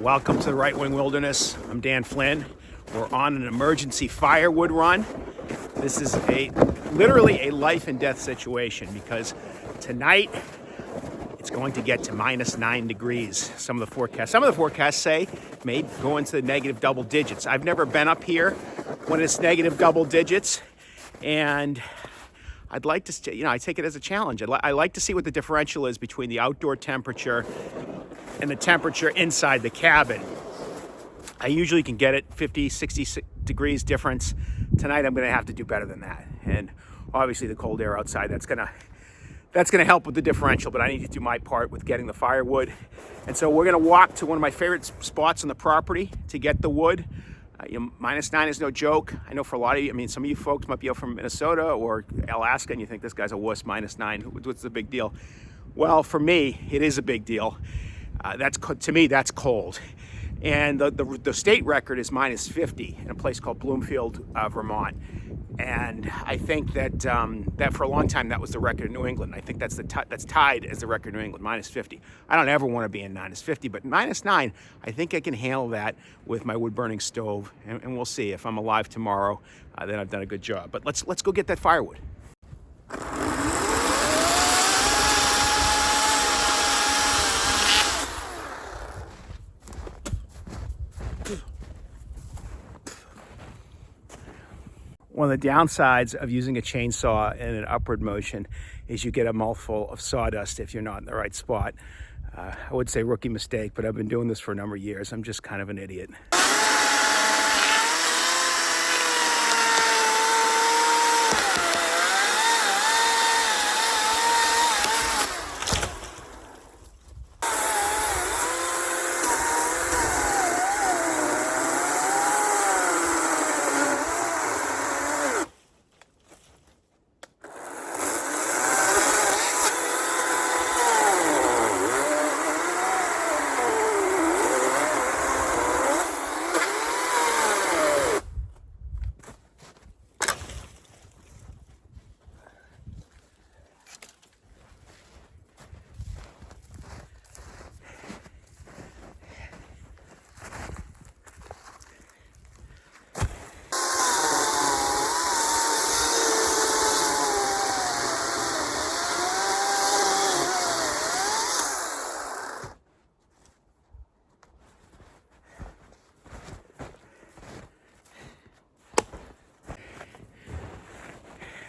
Welcome to the Right Wing Wilderness. I'm Dan Flynn. We're on an emergency firewood run. This is literally a life and death situation because tonight it's going to get to -9 degrees. Some of the forecasts say may go into the negative double digits. I've never been up here when it's negative double digits, and I'd like to, I take it as a challenge. I like to see what the differential is between the outdoor temperature and the temperature inside the cabin. I usually can get it 50, 60 degrees difference. Tonight I'm going to have to do better than that. And obviously the cold air outside, that's going to help with the differential, but I need to do my part with getting the firewood. And so we're going to walk to one of my favorite spots on the property to get the wood. -9 is no joke. I know for a lot of you, some of you folks might be out from Minnesota or Alaska and you think this guy's a wuss, -9. What's the big deal? Well, for me, it is a big deal. To me, that's cold. And the state record is -50 in a place called Bloomfield, Vermont. And I think that for a long time that was the record in New England. I think that's tied as the record in New England, -50. I don't ever want to be in -50, but -9, I think I can handle that with my wood burning stove. And we'll see if I'm alive tomorrow. Then I've done a good job. But let's go get that firewood. One of the downsides of using a chainsaw in an upward motion is you get a mouthful of sawdust if you're not in the right spot. I would say rookie mistake, but I've been doing this for a number of years. I'm just kind of an idiot.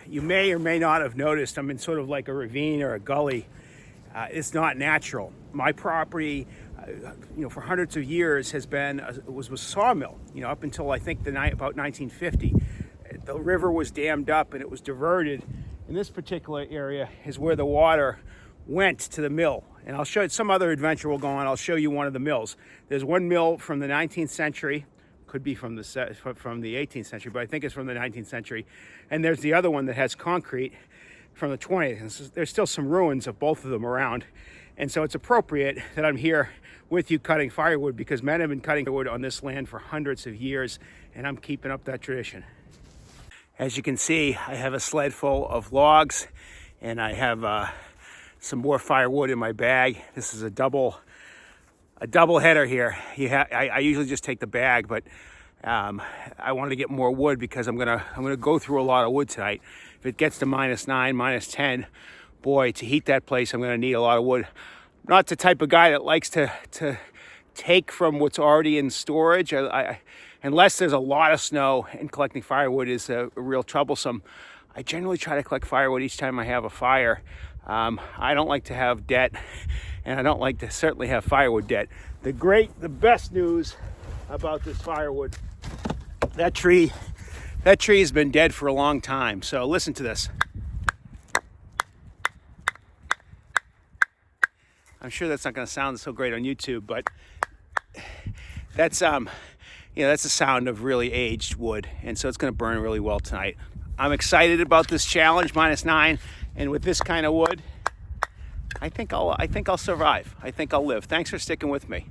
You may or may not have noticed I'm in sort of like a ravine or a gully. It's not natural. My property, for hundreds of years was a sawmill. Up until I think about 1950, the river was dammed up and it was diverted. In this particular area is where the water went to the mill. And I'll show you some other adventure we'll go on. I'll show you one of the mills. There's one mill from the 19th century. Could be from the 18th century, but I think it's from the 19th century. And there's the other one that has concrete from the 20th. And there's still some ruins of both of them around. And so it's appropriate that I'm here with you cutting firewood because men have been cutting wood on this land for hundreds of years, and I'm keeping up that tradition. As you can see, I have a sled full of logs, and I have some more firewood in my bag. This is a double header here. I usually just take the bag, but I wanted to get more wood because I'm gonna go through a lot of wood tonight. If it gets to -9, -10, boy, to heat that place, I'm gonna need a lot of wood. I'm not the type of guy that likes to take from what's already in storage. Unless there's a lot of snow and collecting firewood is real troublesome. I generally try to collect firewood each time I have a fire. I don't like to have debt, and I don't like to certainly have firewood debt. The best news about this firewood, that tree has been dead for a long time. So listen to this. I'm sure that's not going to sound so great on YouTube, but that's the sound of really aged wood, and so it's going to burn really well tonight. I'm excited about this challenge, -9. And with this kind of wood, I think I'll survive. I think I'll live. Thanks for sticking with me.